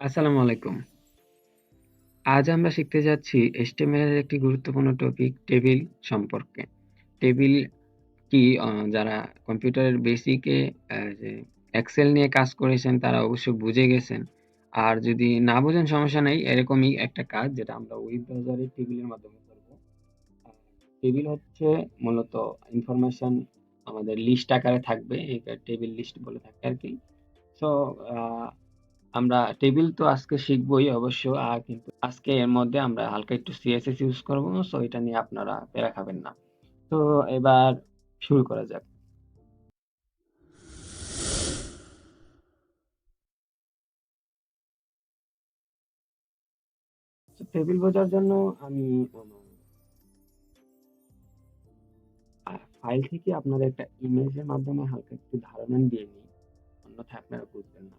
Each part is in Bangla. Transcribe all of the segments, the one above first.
আসসালামু আলাইকুম। আজ আমরা শিখতে যাচ্ছি HTML এর একটি গুরুত্বপূর্ণ টপিক টেবিল সম্পর্কে। টেবিল কি যারা কম্পিউটারের বেসিকে যে এক্সেল নিয়ে কাজ করেছেন তারা অবশ্যই বুঝে গেছেন। আর যদি না বোঝেন সমস্যা নাই। এরকমই একটা কাজ যেটা আমরা ওয়েব ব্রাউজারে টেবিলের মাধ্যমে করব। আর টেবিল হচ্ছে মূলত ইনফরমেশন আমাদের লিস্ট আকারে থাকবে। এটা টেবিল লিস্ট বলে থাকে আরকি। সো আ আমরা টেবিল তো আজকে শিখবই অবশ্য কিন্তু আজকে এর মধ্যে আমরা হালকা একটু সিএসএস ইউজ করব। সো এটা নিয়ে আপনারা প্যারা খাবেন না। তো এবার শুরু করা যাক। তো টেবিল বোঝার জন্য আমি ফাইল থেকে আপনাদের একটা ইমেজের মাধ্যমে হালকা একটু ধারণা দিয়ে নিই, অন্যথায় আপনারা বুঝবেন না।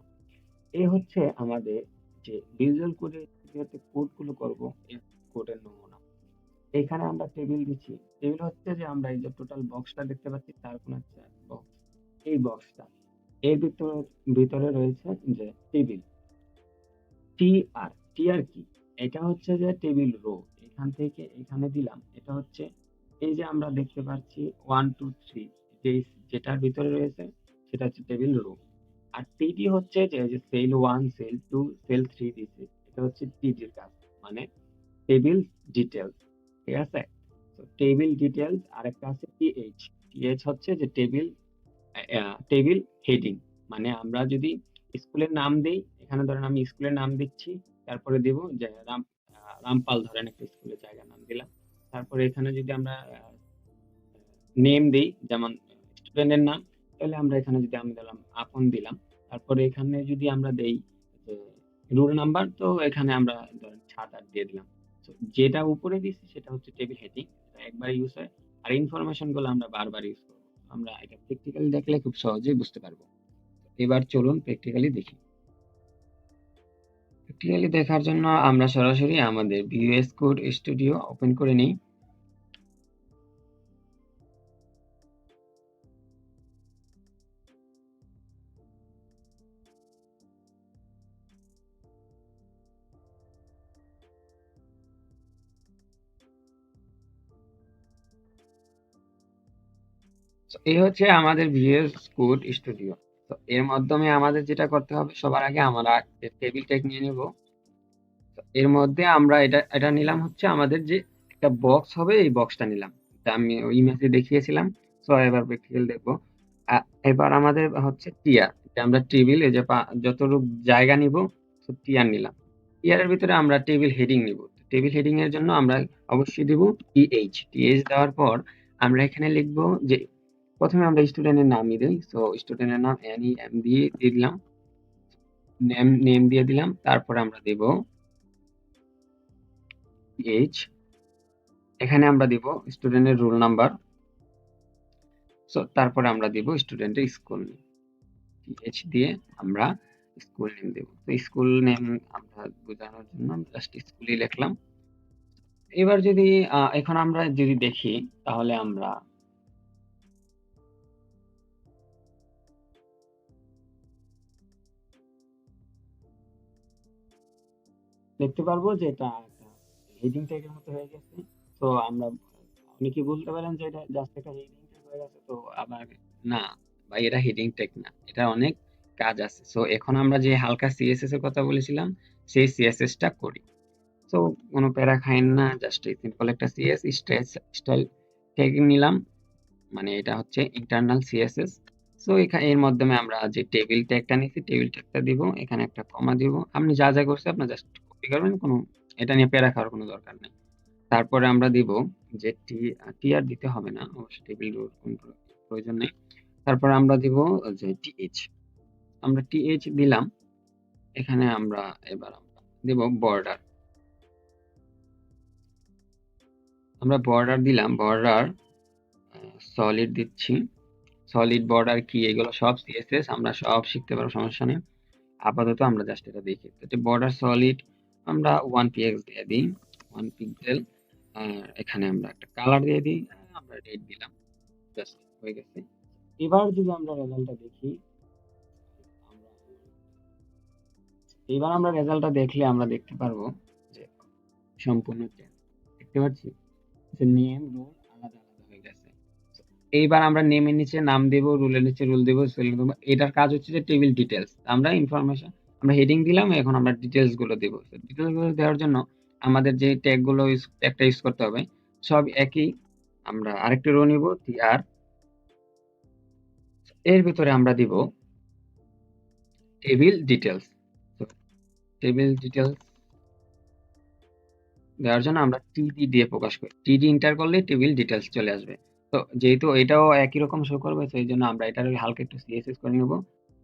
এই হচ্ছে আমাদের যে ভিজুয়াল কোডে যে কোডগুলো করব, এই কোডের নমুনা। এখানে আমরা টেবিল দিচ্ছি। টেবিল হচ্ছে যে আমরা এই যে টোটাল বক্সটা দেখতে পাচ্ছি তার কোন একটা বক্স, এই বক্সটা এর ভিতরে রয়েছে যে টেবিল টিআর কি, এটা হচ্ছে যে টেবিল রো। এখান থেকে এখানে দিলাম, এটা হচ্ছে এই যে আমরা দেখতে পাচ্ছি 1 2 3, যেটার ভিতরে রয়েছে সেটা হচ্ছে টেবিল রো। আর টিডি হচ্ছে যে সেল 1 সেল 2 সেল 3 দিছে, এটা হচ্ছে টিডির কাজ, মানে টেবিল ডিটেলস। ঠিক আছে? তো টেবিল ডিটেলস। আরেকটা আছে টিএইচ। টিএইচ হচ্ছে যে টেবিল হেডিং, মানে আমরা যদি স্কুলের নাম দেই, এখানে ধরেন আমি স্কুলের নাম দিচ্ছি, তারপরে দেব যে রামপাল, ধরেন একটা স্কুলের জায়গার নাম দিলাম। তারপরে এখানে যদি আমরা নেম দেই, যেমন স্টুডেন্টের নাম, তাহলে আমরা এখানে যদি আমি দিলাম আপন দিলাম। তারপরে এখানে যদি আমরা দেই যে রোল নাম্বার, তো এখানে আমরা ধরেন 7 8 দিয়ে দিলাম। তো যেটা উপরে দিচ্ছি সেটা হচ্ছে টেবিল হেডিং, একবার ইউজ হয়। আর ইনফরমেশন গুলো আমরা বারবার ইউজ করবো। আমরা এটা প্র্যাকটিক্যালি দেখলে খুব সহজেই বুঝতে পারবো। এবার চলুন প্র্যাকটিক্যালি দেখি। প্র্যাকটিক্যালি দেখার জন্য আমরা সরাসরি আমাদের ভিএস কোড স্টুডিও ওপেন করে নিই। তো এই হচ্ছে আমাদের ভিএস কোড স্টুডিও। তো এর মাধ্যমে আমাদের যেটা করতে হবে, সবার আগে আমরা টেবিল ট্যাগ নিয়ে নেব। তো এর মধ্যে আমরা এটা নিলাম হচ্ছে আমাদের যে একটা বক্স হবে, এই বক্সটা নিলাম। এটা আমি ওই ইমেজে দেখিয়েছিলাম। তো এবার প্র্যাকটিক্যাল দেখবো। এবার আমাদের হচ্ছে টিআর, আমরা টেবিল এই যে যতটুকু জায়গা নিব, তো টিআর নিলাম। টিআর এর ভিতরে আমরা টেবিল হেডিং নিব। টেবিল হেডিং এর জন্য আমরা অবশ্যই দিব টিএইচ। টিএইচ দেওয়ার পর আমরা এখানে লিখব যে প্রথমে আমরা স্টুডেন্টের নামই দেই। সো স্টুডেন্টের নাম এম দিয়ে দিলাম, নেম নেম দিয়ে দিলাম। তারপর আমরা দেব টিএইচ। এখানে আমরা দিব স্টুডেন্টের রোল নাম্বার। সো তারপরে আমরা দিব স্টুডেন্টের স্কুল নেম। টিএইচ দিয়ে আমরা স্কুল নেম দেব। তো স্কুল নেম আমরা বোঝানোর জন্য জাস্ট স্কুলই লিখলাম। এবার যদি এখন আমরা যদি দেখি, তাহলে আমরা দেখতে পারবো যে এটা একটা হেডিং ট্যাগের মতো হয়ে গেছে। তো আমরা অনেকে বলতে পারেন যে এটা জাস্ট একটা হেডিং ট্যাগ হয়ে গেছে। তো আবার না ভাই, এটা হেডিং ট্যাগ না, এটা অনেক কাজ আছে। সো এখন আমরা যে হালকা সিএসএস এর কথা বলেছিলাম, সেই সিএসএস টা করি। সো কোনো প্যারা খাইন না, জাস্ট সিম্পল একটা স্টাইল ট্যাগ নিলাম, মানে এটা হচ্ছে ইন্টারনাল সিএসএস। সো এখানে এর মাধ্যমে আমরা যে টেবিল ট্যাগটা নিচ্ছি, টেবিল ট্যাগটা দিব, এখানে একটা কমা দিব। আপনি যা যা করছেন আপনি জাস্ট কপি করবেন, কোনো এটা নিয়ে প্যারা খাওয়ার কোনো দরকার নেই। তারপরে আমরা দিব যে টি আর দিতে হবে না, অবশ্য টেবিল রোর কোনো প্রয়োজন নেই। তারপরে আমরা দিব যে টিএইচ। আমরা টিএইচ দিলাম। এখানে আমরা এবার আমরা দিব বর্ডার। আমরা বর্ডার দিলাম, বর্ডার সলিড দিচ্ছি। সলিড বর্ডার কি, এগুলো সব সিএসএস আমরা সব শিখতে পারবো, সমস্যা নেই। আপাতত আমরা জাস্ট এটা দেখি। তো বর্ডার সলিড আমরা 1 px দিয়ে দিই, 1 পিক্সেল। আর এখানে আমরা একটা কালার দিয়ে দিই, আমরা রেড দিলাম। জাস্ট হয়ে গেছে। এবার যদি আমরা রেজাল্টটা দেখি, আমরা এবার আমরা রেজাল্টটা দেখলে আমরা দেখতে পারবো যে সম্পূর্ণ চেঞ্জ। দেখতে পাচ্ছি যে নেম রোল আলাদা আলাদা হয়ে গেছে। এইবার আমরা নেমের নিচে নাম দেব, রুলের নিচে রুল দেব, স্পেলিং দেবো। এটার কাজ হচ্ছে যে টেবিল ডিটেলস। আমরা ইনফরমেশন, আমরা হেডিং দিলাম, এখন আমরা ডিটেলস গুলো দেবো। ডিটেলস গুলো দেওয়ার জন্য আমাদের যে ট্যাগ গুলো একটা ইউজ করতে হবে সব একই। আমরা আরেকটা রো নিব আর এর ভিতরে আমরা দিব টেবিল ডিটেলস। টেবিল ডিটেলস দেওয়ার জন্য আমরা টিডি দিয়ে প্রকাশ করি। টিডি এন্টার করলে টেবিল ডিটেলস চলে আসবে। তো যেহেতু এটাও একই রকম শো করবে, সেই জন্য আমরা এটার হালকা একটু সিএসএস করে নেব।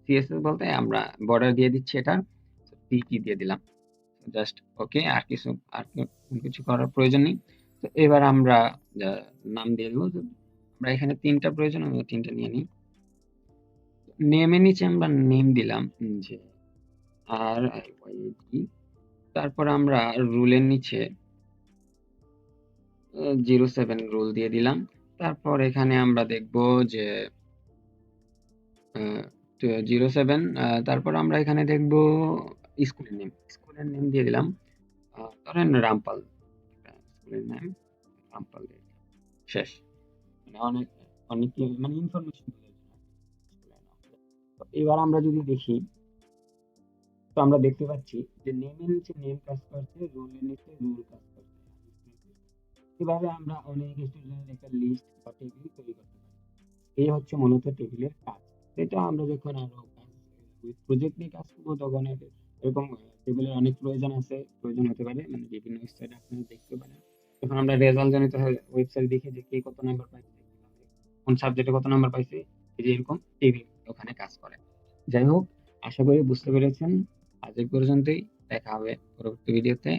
সিএসএস বলতে আমরা বর্ডার দিয়ে দিচ্ছি, এটা টিটি দিয়ে দিলাম। জাস্ট ওকে, আর কিছু করার প্রয়োজন নেই। তো এবার আমরা নাম দিয়ে দেবো। আমরা এখানে ৩টা প্রয়োজন, আমরা ৩টা নিয়ে নিই। নেমের নিচে আমরা নেম দিলাম যে RIYD। তারপর আমরা রুলের নিচে 07 রুল দিয়ে দিলাম। তারপর এখানে আমরা দেখব যে 07, তারপর আমরা এখানে দেখব স্কুলের নেম দিয়ে দিলাম। ধরেন রামপাল, স্কুলের নাম রামপাল দিয়ে দিলাম। শেষ। মানে অনেক মানে ইনফরমেশন। এবার আমরা যদি দেখি, তো আমরা দেখতে পাচ্ছি যে নেমের নিচে নেম কাজ করছে, রুলের নিচে রুল কাজ করছে। এভাবে আমরা অনেক স্টুডেন্টের একটা লিস্ট বা টেবিল তৈরি করতে পারি। এই হচ্ছে মূলত টেবিলের কাজ। এটা আমরা যখন আরো প্রজেক্ট নিয়ে কাজ করবো তখন এরকম টেবিলের অনেক প্রয়োজন হতে পারে, মানে বিভিন্ন ওয়েবসাইট আপনারা দেখতে পারেন। যখন আমরা রেজাল্ট জনিত ওয়েবসাইট দেখি যে কে কত নাম্বার পাইছে, কোন সাবজেক্টে কত নাম্বার পাইছে, এই যে এরকম টেবিল ওখানে কাজ করে। যাই হোক, আশা করি বুঝতে পেরেছেন। আজ এই পর্যন্তই, দেখা হবে পরবর্তী ভিডিওতে।